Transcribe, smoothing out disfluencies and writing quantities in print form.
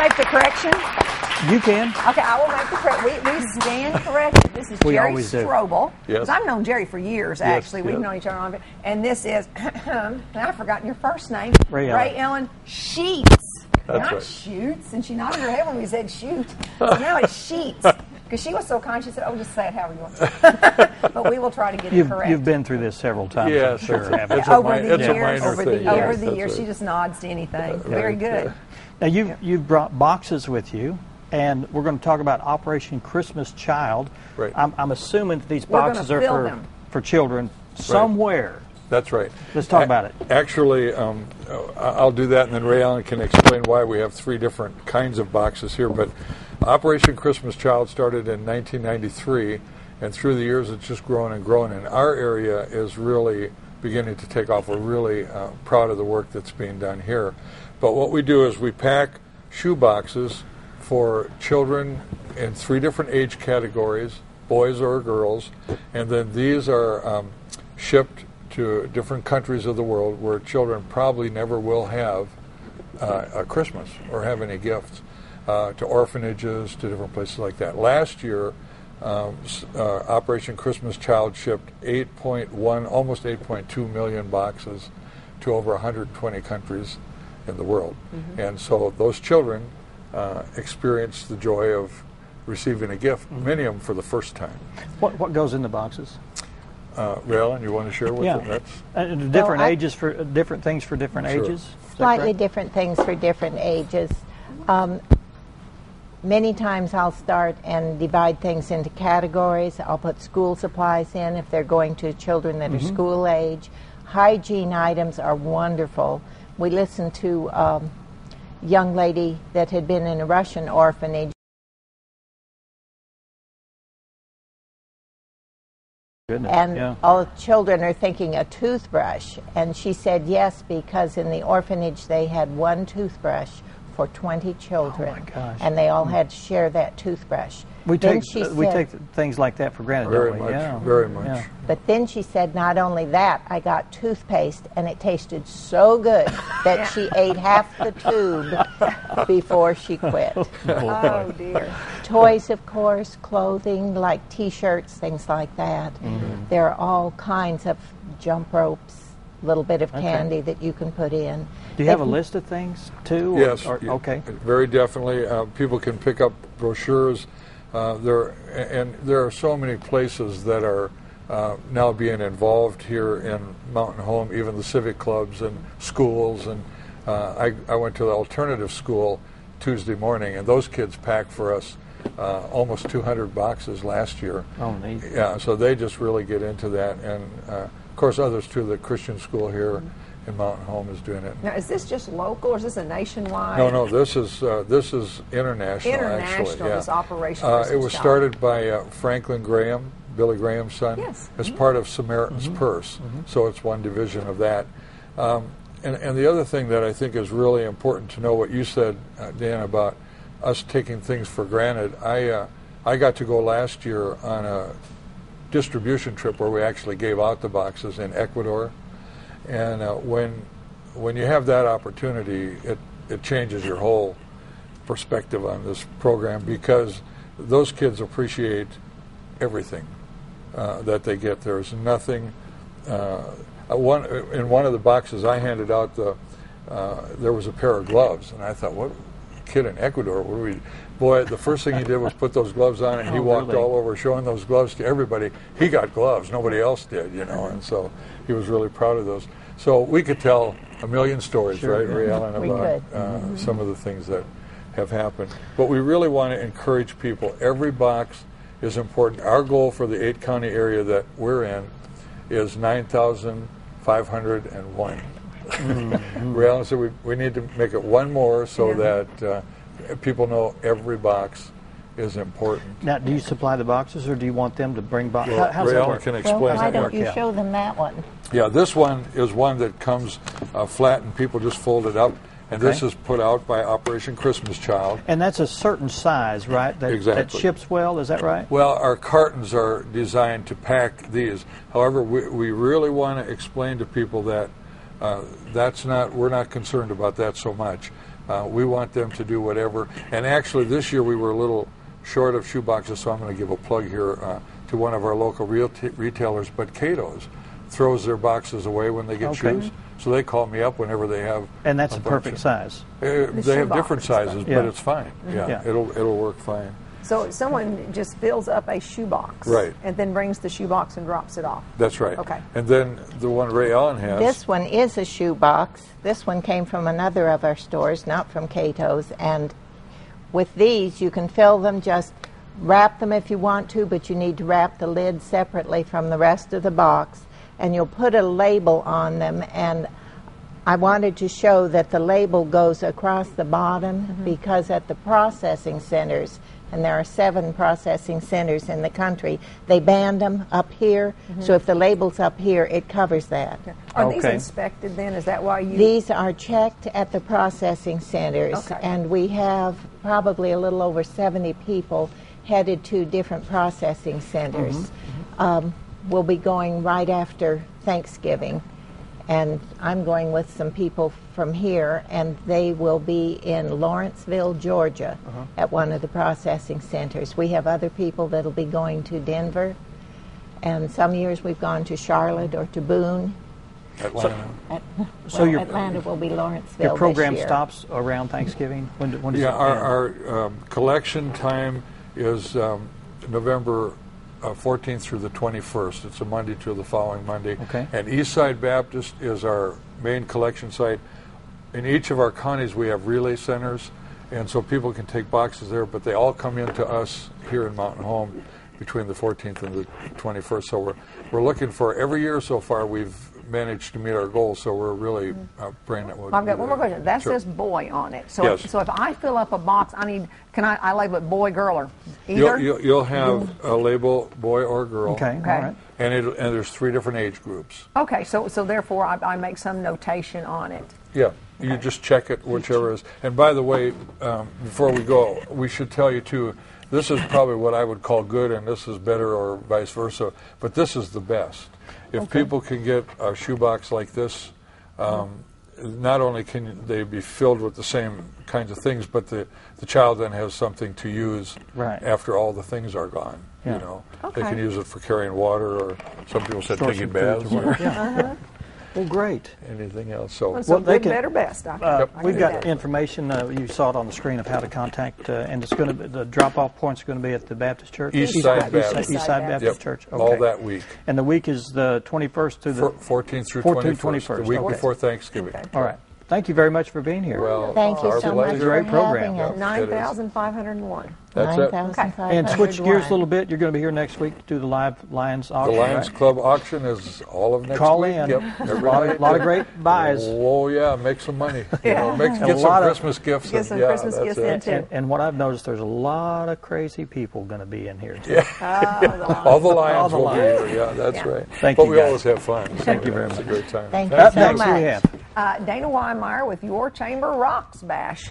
make the correction? You can. Okay, I will make the correction. We stand corrected. This is We Jerry always do. Strobel. Yes. Because I've known Jerry for years, actually. Yes, We've yes. known each other on. And this is, and I've forgotten your first name. Rae Ellen Schuetz. That's Not right. Shoots. And she nodded her head when we said shoot. So now it's Sheets. Because she was so kind, she said, "Oh, just say it however you want to." But we will try to get it correct. You've been through this several times. Yes, I'm sure. it's a- haven't it's you? a over the it's a years, minor over thing. the Yes, over the that's years, right. she just nods to anything. Very good. Now you've brought boxes with you, and we're going to talk about Operation Christmas Child. Right. I'm assuming that these We're gonna boxes are fill them. for children somewhere. That's right. Let's talk about it. Actually, I'll do that, and then Rae Ellen can explain why we have 3 different kinds of boxes here. But Operation Christmas Child started in 1993, and through the years it's just grown and grown. And our area is really beginning to take off. We're really proud of the work that's being done here. But what we do is we pack shoe boxes for children in 3 different age categories, boys or girls, and then these are shipped to different countries of the world where children probably never will have a Christmas or have any gifts, to orphanages, to different places like that. Last year, Operation Christmas Child shipped almost 8.2 million boxes to over 120 countries in the world. And so those children experienced the joy of receiving a gift, many of them for the first time. What goes in the boxes? Rae Ellen, you want to share with them? That's Different ages for different things for different Sure. ages. Is that Slightly correct? different things for different ages. Many times I'll start and divide things into categories. I'll put school supplies in if they're going to children that are school age. Hygiene items are wonderful. We listened to a young lady that had been in a Russian orphanage. Goodness, And yeah. all the children are thinking a toothbrush. And she said yes, because in the orphanage they had one toothbrush for 20 children. Oh, my gosh. And they all had to share that toothbrush. We Then take she we said- take things like that for granted, very don't we? much, Yeah. very much. Yeah. But then she said, not only that, I got toothpaste, and it tasted so good that she ate half the tube before she quit. Oh, dear. Toys, of course, clothing, like T-shirts, things like that. There are all kinds of jump ropes, a little bit of candy that you can put in. Do you have a list of things too? Yes. Okay. Very definitely. People can pick up brochures. There are so many places that are now being involved here in Mountain Home, even the civic clubs and schools. And I went to the alternative school Tuesday morning, and those kids packed for us almost 200 boxes last year. Oh, neat. Yeah, so they just really get into that. And, of course, others too. The Christian school here in Mountain Home is doing it. Now, is this just local, or is this a nationwide? No, this is international. International, Actually, yeah. this Operation It Christmas was Child. started by Franklin Graham, Billy Graham's son, Yes. as part of Samaritan's Purse. So it's one division of that. And the other thing that I think is really important to know, what you said, Dan, about us taking things for granted. I got to go last year on a distribution trip where we actually gave out the boxes in Ecuador. And when you have that opportunity, it changes your whole perspective on this program, because those kids appreciate everything that they get. There's nothing. In one of the boxes I handed out, there was a pair of gloves, and I thought, what kid in Ecuador? What do we? Boy, the first thing he did was put those gloves on, and he walked really? all over showing those gloves to everybody. He got gloves, nobody else did, and so he was really proud of those. So we could tell a million stories, right, Rae Ellen, We about some of the things that have happened. But we really want to encourage people. Every box is important. Our goal for the 8-county area that we're in is 9,501. Rae Ellen said we need to make it one more so that people know every box is important. Now, do you supply the boxes, or do you want them to bring boxes? Well, How's Rae that Ellen work? can Well, explain why that. don't you Yeah. show them that one? Yeah, this one is one that comes flat and people just fold it up. And this is put out by Operation Christmas Child. And that's a certain size, right? That Exactly. ships well, is that right? Well, our cartons are designed to pack these. However, we really want to explain to people that we're not concerned about that so much. We want them to do whatever. And actually, this year we were a little short of shoeboxes, so I'm going to give a plug here to one of our local retailers. But Cato's throws their boxes away when they get shoes, so they call me up whenever they have. And that's a perfect size. They have different sizes, but it's fine. Yeah. It'll work fine. So someone just fills up a shoebox, right, and then brings the shoebox and drops it off. That's right. Okay. And then the one Rae Ellen has. This one is a shoebox. This one came from another of our stores, not from Cato's. And with these, you can fill them, just wrap them if you want to, but you need to wrap the lid separately from the rest of the box. And you'll put a label on them. And I wanted to show that the label goes across the bottom because at the processing centers, and there are 7 processing centers in the country, they band them up here. So if the label's up here, it covers that. Are these inspected then? Is that why you... These are checked at the processing centers, and we have probably a little over 70 people headed to different processing centers. We'll be going right after Thanksgiving, and I'm going with some people from here, and they will be in Lawrenceville, Georgia, at one of the processing centers. We have other people that'll be going to Denver, and some years we've gone to Charlotte or to Boone. Atlanta. Atlanta will be Lawrenceville. Your program this year. stops around Thanksgiving? When does it end? Our collection time is November 14th through the 21st. It's a Monday to the following Monday. Okay. And Eastside Baptist is our main collection site. In each of our counties we have relay centers, and so people can take boxes there, but they all come into us here in Mtn Home between the 14th and the 21st. So we're looking for, every year so far we've managed to meet our goals, so we're really praying that we'll I've got one more question. That says boy on it. So, Yes. so if I fill up a box, can I label it boy, girl, or either? You'll have a label, boy or girl. Okay, all right. And there's 3 different age groups. Okay, so therefore I make some notation on it. Yeah, you just check it, whichever is. And by the way, before we go, we should tell you too, this is probably what I would call good, and this is better, or vice versa, but this is the best. If people can get a shoebox like this, not only can they be filled with the same kinds of things, but the child then has something to use after all the things are gone. You know, they can use it for carrying water, or some people said taking baths, or Well, great. anything else. So Good, better, best. We've got information. You saw it on the screen of how to contact, and it's going to be, the drop-off point's going to be at the Baptist Church. Eastside Baptist. Eastside Baptist Church. Okay. All that week. And the week is the 21st to the 14th through 14th, 21st. The week okay. before Thanksgiving. Okay. All right. Thank you very much for being here. Well, Thank you so much for Great program. having us. 9,501. That's it. 9,501. And switch gears a little bit. You're going to be here next week to do the live Lions The auction. Lions Club auction is all of next Call week. in. Yep. A lot of great buys. Oh yeah, make some money. You know, Yeah. get some Christmas gifts. Get some yeah, Christmas that's gifts it. in too. And what I've noticed, there's a lot of crazy people going to be in here too. All the Lions All the will Lions. be here. Yeah, that's right. Thank but you, we guys. always have fun. Thank you very It's much. a great time. Thank you Up so next much. we have Dana Weimeyer with Your Chamber Rocks Bash.